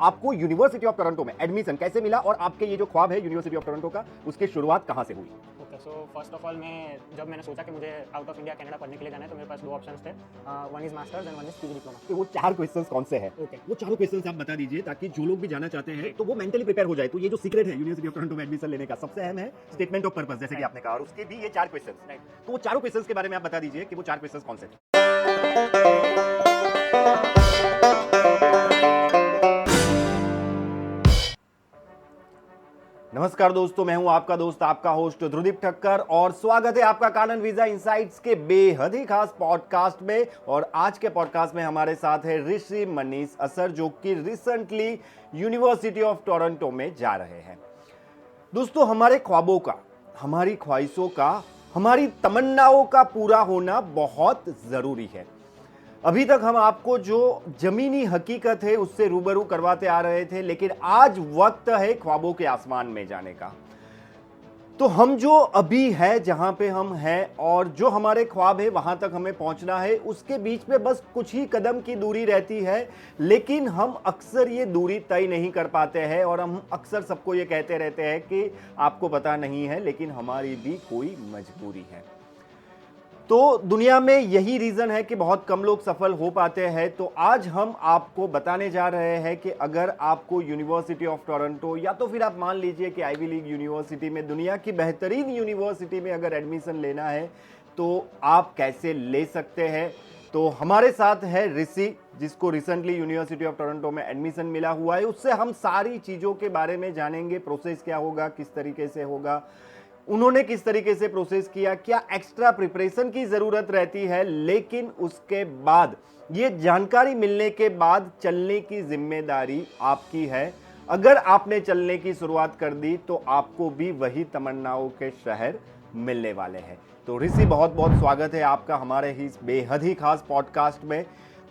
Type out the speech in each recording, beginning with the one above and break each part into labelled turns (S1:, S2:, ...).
S1: आपको university of Toronto में admission कैसे मिला और आपके ये जो ख्वाब है यूनिवर्सिटी ऑफ टोरंटो का, उसकी शुरुआत कहाँ से हुई?
S2: Okay, so first of all जब मैंने सोचा कि मुझे आउट ऑफ इंडिया कनाडा पढ़ने के लिए जाना है, तो मेरे पास दो ऑप्शंस थे। One is masters and one is PG diploma.
S1: तो वो 4 क्वेश्चंस कौन से हैं?
S2: ओके।
S1: वो चारों क्वेश्चंस आप बता दीजिए ताकि जो लोग भी जाना चाहते हैं तो वो मेंटली प्रिपेयर हो जाए। तो ये जो सीक्रेट है यूनिवर्सिटी ऑफ टोरंटो में एडमिशन लेने का, सबसे अहम है स्टेटमेंट ऑफ पर्पस, जैसे कि आपने कहा, और उसके भी ये 4 क्वेश्चंस।
S2: राइट।
S1: तो वो चारों क्वेश्चंस के बारे में आप बता दीजिए कि वो 4 क्वेश्चंस कौन से थे? नमस्कार दोस्तों, मैं हूं आपका दोस्त, आपका होस्ट ध्रुदीप ठक्कर, और स्वागत है आपका कानन वीजा इनसाइट्स के बेहद ही खास पॉडकास्ट में। और आज के पॉडकास्ट में हमारे साथ है ऋषि मनीष असर, जो कि रिसेंटली यूनिवर्सिटी ऑफ टोरंटो में जा रहे हैं। दोस्तों, हमारे ख्वाबों का, हमारी ख्वाहिशों का, हमारी तमन्नाओं का पूरा होना बहुत जरूरी है। अभी तक हम आपको जो जमीनी हकीकत है उससे रूबरू करवाते आ रहे थे, लेकिन आज वक्त है ख्वाबों के आसमान में जाने का। तो हम जो अभी है, जहां पे हम हैं, और जो हमारे ख्वाब है वहां तक हमें पहुंचना है, उसके बीच में बस कुछ ही कदम की दूरी रहती है। लेकिन हम अक्सर ये दूरी तय नहीं कर पाते हैं, और हम अक्सर सबको ये कहते रहते हैं कि आपको पता नहीं है, लेकिन हमारी भी कोई मजबूरी है। तो दुनिया में यही रीज़न है कि बहुत कम लोग सफल हो पाते हैं। तो आज हम आपको बताने जा रहे हैं कि अगर आपको यूनिवर्सिटी ऑफ टोरंटो, या तो फिर आप मान लीजिए कि आईवी लीग यूनिवर्सिटी में, दुनिया की बेहतरीन यूनिवर्सिटी में अगर एडमिशन लेना है तो आप कैसे ले सकते हैं। तो हमारे साथ है ऋषि, जिसको रिसेंटली यूनिवर्सिटी ऑफ टोरंटो में एडमिशन मिला हुआ है। उससे हम सारी चीज़ों के बारे में जानेंगे, प्रोसेस क्या होगा, किस तरीके से होगा, उन्होंने किस तरीके से प्रोसेस किया, क्या एक्स्ट्रा प्रिपरेशन की जरूरत रहती है। लेकिन उसके बाद, ये जानकारी मिलने के बाद, चलने की जिम्मेदारी आपकी है। अगर आपने चलने की शुरुआत कर दी तो आपको भी वही तमन्नाओं के शहर मिलने वाले हैं। तो ऋषि, बहुत बहुत स्वागत है आपका हमारे ही बेहद ही खास पॉडकास्ट में।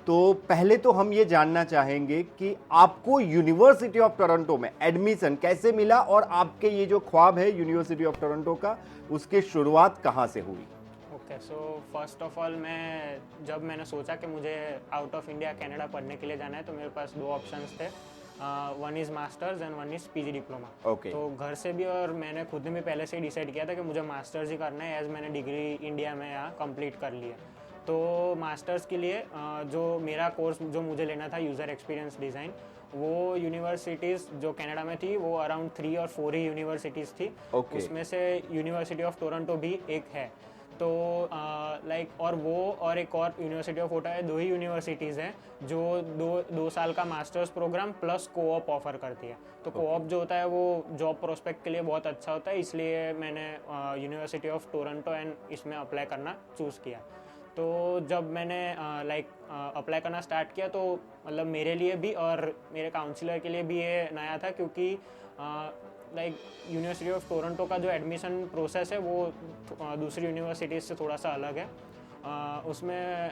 S1: तो पहले तो हम ये जानना चाहेंगे कि आपको यूनिवर्सिटी ऑफ टोरंटो में एडमिशन कैसे मिला, और आपके ये जो ख्वाब है यूनिवर्सिटी ऑफ टोरंटो का, उसकी शुरुआत कहाँ से हुई?
S2: Okay, so first of all जब मैंने सोचा कि मुझे आउट ऑफ इंडिया कनाडा पढ़ने के लिए जाना है, तो मेरे पास दो ऑप्शंस थे। One is masters and one is PG diploma.
S1: Okay.
S2: तो घर से भी और मैंने खुद ने भी पहले से ही डिसाइड किया था कि मुझे मास्टर्स ही करना है, एज मैंने डिग्री इंडिया में यहाँ कंप्लीट कर लिया। तो मास्टर्स के लिए जो मेरा कोर्स जो मुझे लेना था, यूज़र एक्सपीरियंस डिज़ाइन, वो यूनिवर्सिटीज़ जो कनाडा में थी वो अराउंड 3 और 4 ही यूनिवर्सिटीज़ थी।
S1: Okay.
S2: उसमें से यूनिवर्सिटी ऑफ टोरंटो भी एक है। तो और वो और एक और यूनिवर्सिटी ऑफ ओटावा, दो ही यूनिवर्सिटीज़ हैं जो दो साल का masters programme plus co-op offer करती है। तो कोऑप जो होता है वो जॉब प्रोस्पेक्ट के लिए बहुत अच्छा होता है, इसलिए मैंने यूनिवर्सिटी ऑफ टोरंटो एंड इसमें अप्लाई करना चूज़ किया। तो जब मैंने अप्लाई करना स्टार्ट किया, तो मतलब मेरे लिए भी और मेरे काउंसलर के लिए भी ये नया था, क्योंकि यूनिवर्सिटी ऑफ टोरंटो का जो एडमिशन प्रोसेस है वो दूसरी यूनिवर्सिटीज़ से थोड़ा सा अलग है। उसमें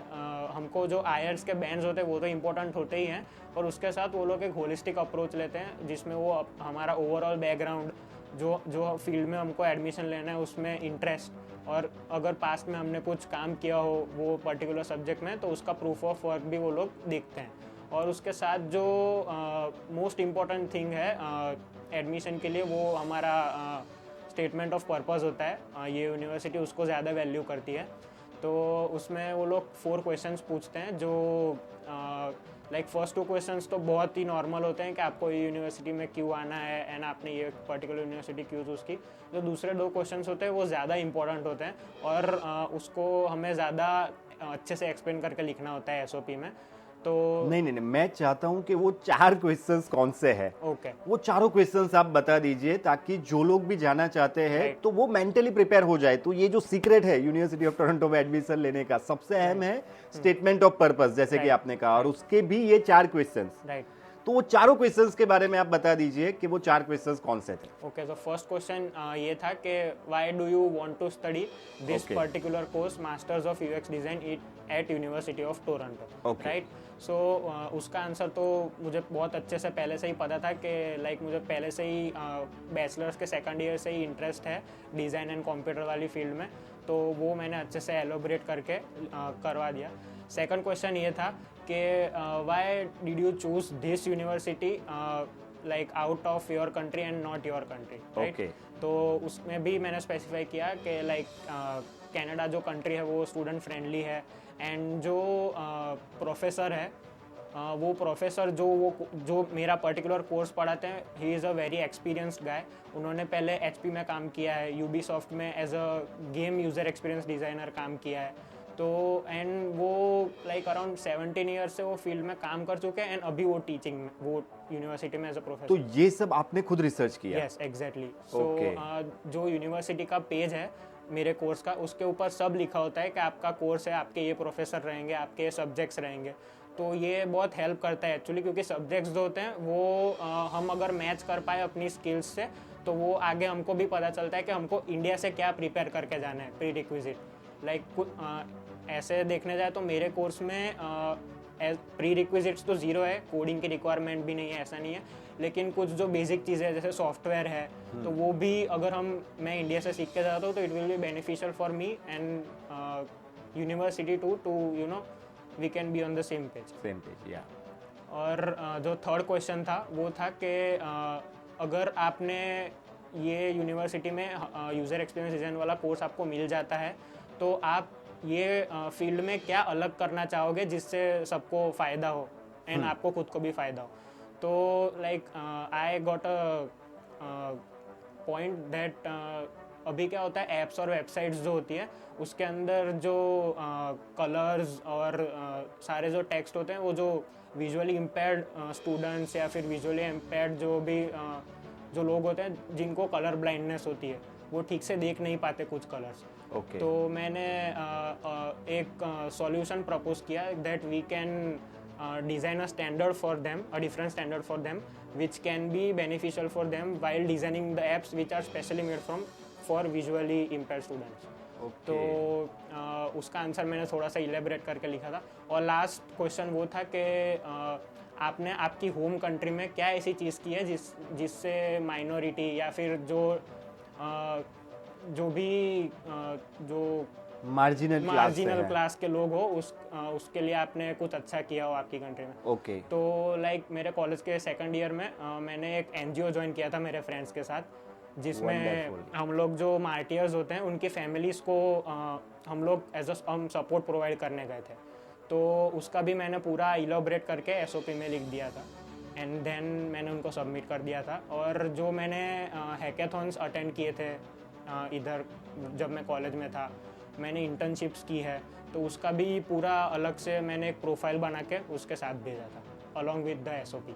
S2: हमको जो आयर्स के बैंड्स होते हैं वो तो इम्पोर्टेंट होते ही हैं, और उसके साथ वो लोग एक होलिस्टिक अप्रोच लेते हैं, जिसमें वो हमारा ओवरऑल बैकग्राउंड, जो फील्ड में हमको एडमिशन लेना है उसमें इंटरेस्ट, और अगर पास्ट में हमने कुछ काम किया हो वो पर्टिकुलर सब्जेक्ट में, तो उसका प्रूफ ऑफ वर्क भी वो लोग देखते हैं। और उसके साथ जो मोस्ट इम्पॉर्टेंट थिंग है एडमिशन के लिए, वो हमारा स्टेटमेंट ऑफ पर्पस होता है। ये यूनिवर्सिटी उसको ज़्यादा वैल्यू करती है। तो उसमें वो लोग 4 क्वेश्चंस पूछते हैं, जो फर्स्ट 2 क्वेश्चंस तो बहुत ही नॉर्मल होते हैं कि आपको ये यूनिवर्सिटी में क्यों आना है एंड आपने ये पर्टिकुलर यूनिवर्सिटी क्यों चूज़ की। जो दूसरे 2 क्वेश्चंस होते हैं वो ज़्यादा इंपॉर्टेंट होते हैं, और उसको हमें ज़्यादा अच्छे से एक्सप्लेन करके लिखना होता है एसओपी में। तो
S1: नहीं, मैं चाहता हूं कि वो 4 क्वेश्चंस कौन से हैं।
S2: ओके।
S1: वो चारों क्वेश्चंस आप बता दीजिए ताकि जो लोग भी जाना चाहते हैं
S2: Right.
S1: तो वो मेंटली प्रिपेयर हो जाए। तो ये जो सीक्रेट है यूनिवर्सिटी ऑफ टोरंटो में एडमिशन लेने का, सबसे अहम है स्टेटमेंट ऑफ पर्पस, जैसे कि
S2: Right.
S1: आपने कहा, और उसके भी ये 4 क्वेश्चंस।
S2: राइट।
S1: तो वो चारों क्वेश्चंस के बारे में आप बता दीजिए कि वो 4 क्वेश्चंस कौन से थे।
S2: ओके, तो फर्स्ट क्वेश्चन ये था कि why do you want to study this
S1: Okay.
S2: Particular course masters of UX design at university of Toronto.
S1: Okay.
S2: Right. So उसका आंसर तो मुझे बहुत अच्छे से पहले से ही पता था कि मुझे पहले से ही बैचलर्स के सेकंड ईयर से ही इंटरेस्ट है डिज़ाइन एंड कंप्यूटर वाली फील्ड में, तो वो मैंने अच्छे से एलोबरेट करके करवा दिया। सेकंड क्वेश्चन ये था कि why did you choose this university like out of your country and not your country, right?
S1: Okay.
S2: तो उसमें भी मैंने स्पेसिफाई किया कि लाइक कनाडा जो कंट्री है वो स्टूडेंट फ्रेंडली है, एंड जो प्रोफेसर है वो प्रोफेसर जो मेरा पर्टिकुलर कोर्स पढ़ाते हैं, he is a very experienced guy. उन्होंने पहले HP में काम किया है, यूबीसॉफ्ट में as a game user experience designer काम किया है। तो एंड वो लाइक अराउंड 17 ईयर्स से वो फील्ड में काम कर चुके हैं, एंड अभी वो टीचिंग में, वो यूनिवर्सिटी में एज अ प्रोफेसर।
S1: तो ये सब आपने खुद रिसर्च किया?
S2: Yes, exactly. So
S1: Okay.
S2: जो यूनिवर्सिटी का पेज है मेरे कोर्स का, उसके ऊपर सब लिखा होता है कि आपका कोर्स है, आपके ये प्रोफेसर रहेंगे, आपके ये सब्जेक्ट्स रहेंगे। तो ये बहुत हेल्प करता है एक्चुअली, क्योंकि सब्जेक्ट्स जो होते हैं वो हम अगर मैच कर पाए अपनी स्किल्स से, तो वो आगे हमको भी पता चलता है कि हमको इंडिया से क्या प्रिपेयर करके जाना है, प्री रिक्विजिट। लाइक ऐसे देखने जाए तो मेरे कोर्स में प्री रिक्विजिट्स तो ज़ीरो है, कोडिंग की रिक्वायरमेंट भी नहीं है, ऐसा नहीं है, लेकिन कुछ जो बेसिक चीज़ें हैं जैसे सॉफ्टवेयर है, तो वो भी अगर मैं इंडिया से सीख के जाता हूँ तो it will be beneficial for me and university to you know we can be on the same page.
S1: या
S2: और जो थर्ड क्वेश्चन था वो था कि अगर आपने ये यूनिवर्सिटी में यूज़र एक्सपीरियंस डिज़ाइन वाला कोर्स आपको मिल जाता है, तो आप ये फील्ड में क्या अलग करना चाहोगे जिससे सबको फ़ायदा हो एंड आपको खुद को भी फ़ायदा हो। तो like I got a point that अभी क्या होता है, ऐप्स और वेबसाइट्स जो होती है उसके अंदर जो कलर्स और सारे जो टेक्स्ट होते हैं, वो जो विजुअली इम्पेयर्ड स्टूडेंट्स या फिर विजुअली इम्पेयर्ड जो भी जो लोग होते हैं जिनको कलर ब्लाइंडनेस होती है, वो ठीक से देख नहीं पाते कुछ कलर्स।
S1: ओके।
S2: तो मैंने एक सॉल्यूशन प्रपोज किया that we can design a standard for them, a different standard for them, which can be beneficial for them while designing the apps which are specially made for visually impaired students. तो उसका answer मैंने थोड़ा सा elaborate करके लिखा था। और last question वो था कि आपने आपकी होम कंट्री में क्या ऐसी चीज़ की है जिससे माइनॉरिटी या फिर जो भी जो मार्जिनल क्लास के लोग हो उसके लिए आपने कुछ अच्छा किया हो आपकी कंट्री में।
S1: ओके।
S2: तो लाइक मेरे कॉलेज के सेकंड ईयर में मैंने एक NGO ज्वाइन किया था मेरे फ्रेंड्स के साथ, जिसमें हम लोग जो मार्टियर्स होते हैं उनकी फैमिलीज़ को हम लोग हम सपोर्ट प्रोवाइड करने गए थे। तो उसका भी मैंने पूरा इलॉबरेट करके SOP में लिख दिया था, एंड देन मैंने उनको सबमिट कर दिया था। और जो मैंने हैकेथॉन्स अटेंड किए थे इधर जब मैं कॉलेज में था, मैंने इंटर्नशिप्स की है, तो उसका भी पूरा अलग से मैंने एक प्रोफाइल बना के उसके साथ भेजा था अलॉन्ग विद द SOP।